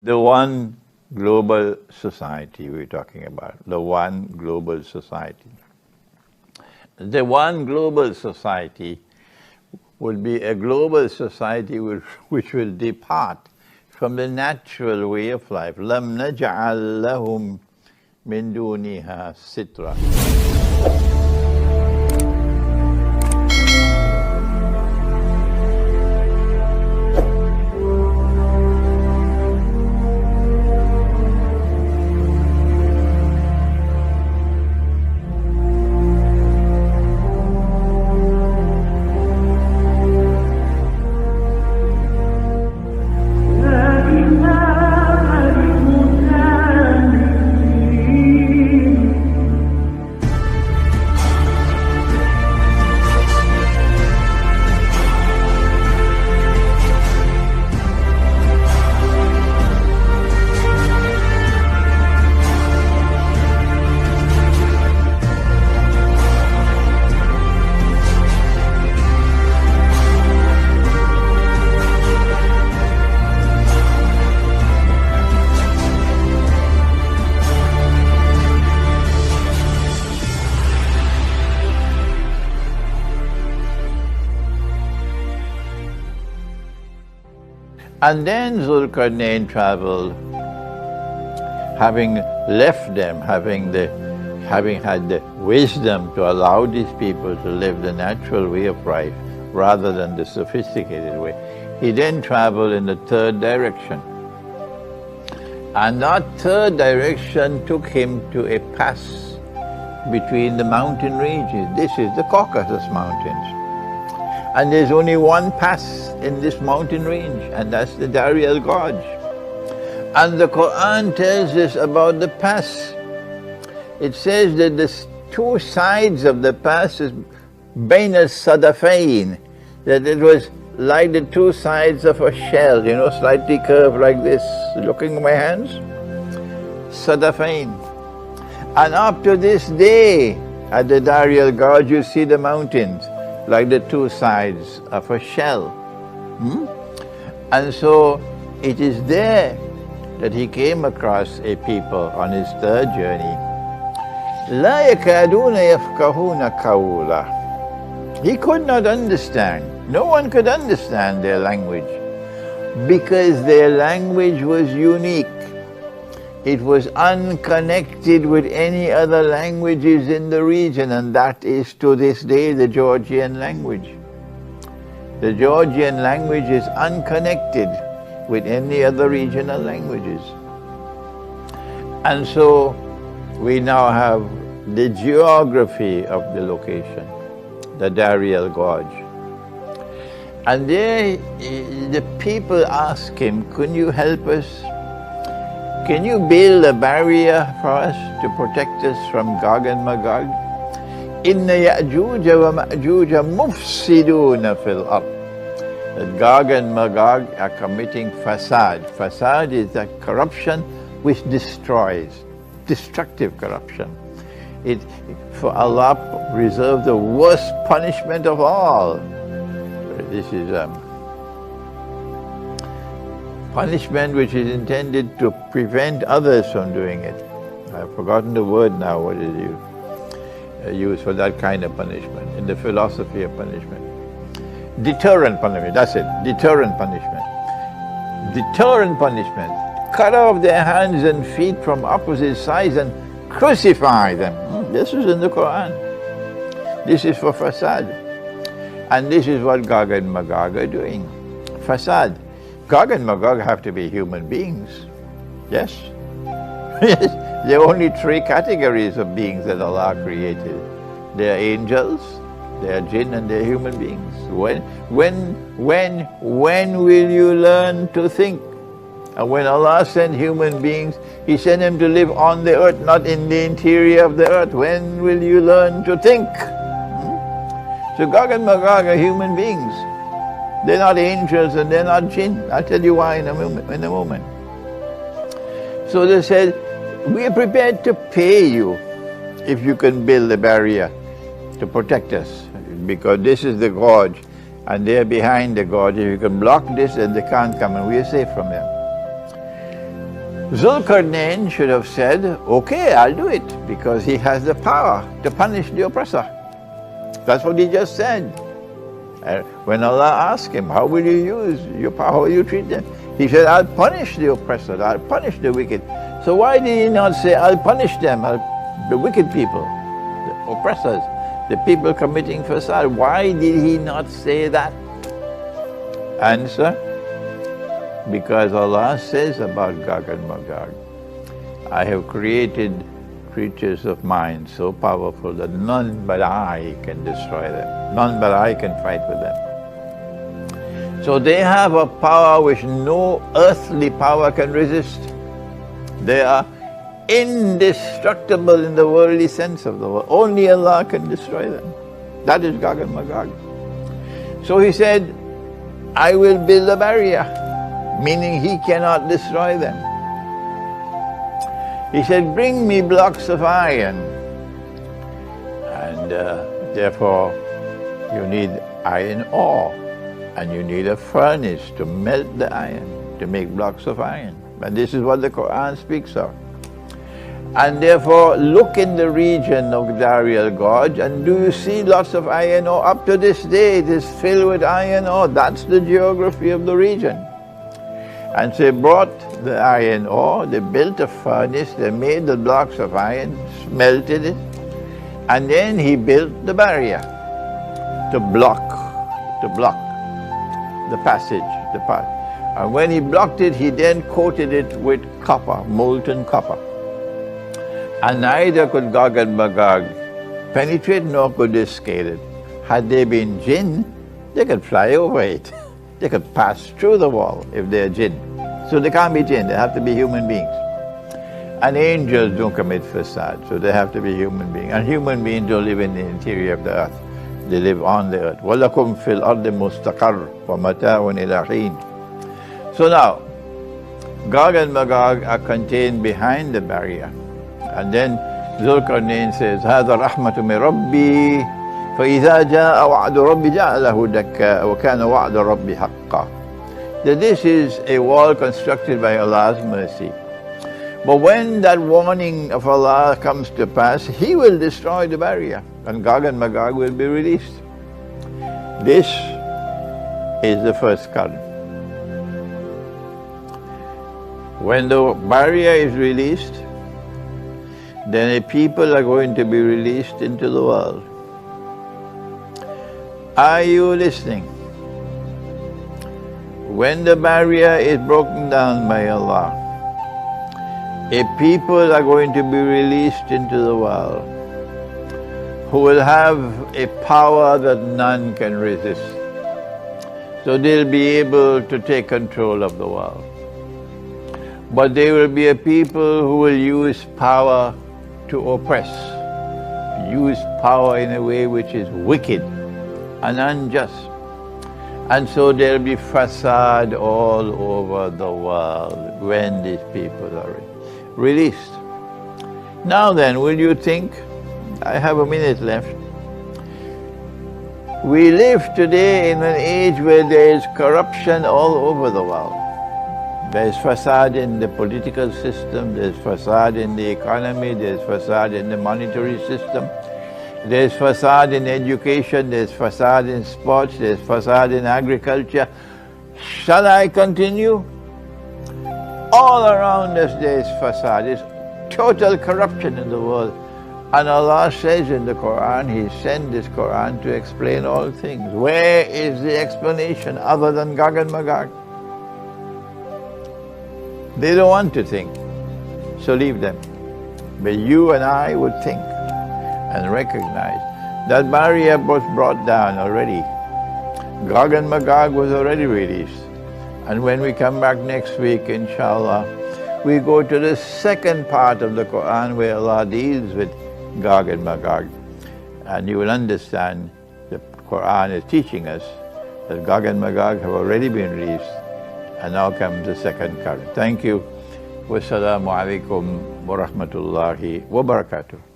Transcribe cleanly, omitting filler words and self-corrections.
The one global society we're talking about, the one global society. The one global society would be a global society which will depart from the natural way of life. لَمْ نَجْعَلْ لَهُمْ مِنْ دُونِهَا سِتْرًا. And then Qarnayn traveled, having left them, having had the wisdom to allow these people to live the natural way of life rather than the sophisticated way. He then traveled in the third direction. And that third direction took him to a pass between the mountain ranges. This is the Caucasus Mountains. And there's only one pass in this mountain range, and that's the Darial Gorge. And the Quran tells us about the pass. It says that the two sides of the pass is bain al-sadafain, that it was like the two sides of a shell, you know, slightly curved like this. Looking at my hands? Sadafain. And up to this day, at the Darial Gorge, you see the mountains like the two sides of a shell. And so it is there that he came across a people on his third journey. لَا يَكَادُونَ يَفْقَهُونَ قَوْلًا. He could not understand. No one could understand their language because their language was unique. It was unconnected with any other languages in the region, and that is to this day the Georgian language. The Georgian language is unconnected with any other regional languages. And so we now have the geography of the location, the Darial Gorge. And there the people ask him, "Can you help us? Can you build a barrier for us to protect us from Gog and Magog? Inna Ya'juja wa Ma'juja mufsiduna fil ard." That Gog and Magog are committing fasad. Fasad is a corruption which destroys, destructive corruption. For Allah reserved the worst punishment of all. This is punishment which is intended to prevent others from doing it. I've forgotten the word now, what is used for that kind of punishment, in the philosophy of punishment. Deterrent punishment, that's it, deterrent punishment. Deterrent punishment. Cut off their hands and feet from opposite sides and crucify them. This is in the Quran. This is for fasad. And this is what Gog and Magog are doing. Fasad. Gog and Magog have to be human beings. Yes? Yes. There are only three categories of beings that Allah created. They are angels, they are jinn, and they are human beings. When will you learn to think? And when Allah sent human beings, He sent them to live on the earth, not in the interior of the earth. When will you learn to think? So Gog and Magog are human beings. They're not angels and they're not jinn. I'll tell you why in a moment. So they said, "We are prepared to pay you if you can build a barrier to protect us, because this is the gorge and they're behind the gorge. If you can block this, then they can't come and we are safe from them." Qarnayn should have said, okay, I'll do it, because he has the power to punish the oppressor. That's what he just said. And when Allah asked him, how will you use your power, how will you treat them? He said, I'll punish the oppressor, I'll punish the wicked. So why did he not say, I'll punish them, the wicked people, the oppressors, the people committing fasad? Why did he not say that? Answer, because Allah says about Gog and Magog, I have created creatures of mine so powerful that none but I can destroy them. None but I can fight with them. So they have a power which no earthly power can resist. They are indestructible in the worldly sense of the word. Only Allah can destroy them. That is Gog and Magog. So he said, I will build a barrier, meaning he cannot destroy them. He said, bring me blocks of iron. And therefore, you need iron ore. And you need a furnace to melt the iron, to make blocks of iron. And this is what the Quran speaks of. And therefore, look in the region of Darial Gorge, and do you see lots of iron ore? Up to this day, it is filled with iron ore. That's the geography of the region. And so they brought the iron ore, they built a furnace, they made the blocks of iron, smelted it, and then he built the barrier to block the passage, the path. And when he blocked it, he then coated it with copper, molten copper. And neither could Gog and Magog penetrate, nor could they scale it. Had they been jinn, they could fly over it. They could pass through the wall if they're jinn. So they can't be jinn, they have to be human beings. And angels don't commit fasad, so they have to be human beings. And human beings don't live in the interior of the earth. They live on the earth. وَلَكُمْ فِي الْأَرْضِ مُسْتَقَرٌّ وَمَتَاعٌ إِلَىٰ حِينٍ. So now, Gog and Magog are contained behind the barrier. And then Qarnayn says, هذا رحمة من ربي فإذا جاء وعد ربي جعله دكا وكان وعد ربي حقا. That this is a wall constructed by Allah's mercy. But when that warning of Allah comes to pass, He will destroy the barrier and Gog and Magog will be released. This is the first Qarn. When the barrier is released, then a people are going to be released into the world. Are you listening? When the barrier is broken down by Allah, a people are going to be released into the world who will have a power that none can resist. So they'll be able to take control of the world. But they will be a people who will use power to oppress, use power in a way which is wicked and unjust. And so there'll be fasad all over the world when these people are released. Now then, will you think, I have a minute left. We live today in an age where there is corruption all over the world. There is fasad in the political system, there is fasad in the economy, there is fasad in the monetary system, there is fasad in education, there is fasad in sports, there is fasad in agriculture. Shall I continue? All around us there is fasad, there is total corruption in the world. And Allah says in the Quran, He sent this Quran to explain all things. Where is the explanation other than Gog and Magog? They don't want to think, so leave them. But you and I would think and recognize that barrier was brought down already. Gog and Magog was already released. And when we come back next week, inshallah, we go to the second part of the Quran where Allah deals with Gog and Magog. And you will understand the Quran is teaching us that Gog and Magog have already been released. And now comes the second Qarn. Thank you. Wassalamu alaikum wa rahmatullahi wa barakatuh.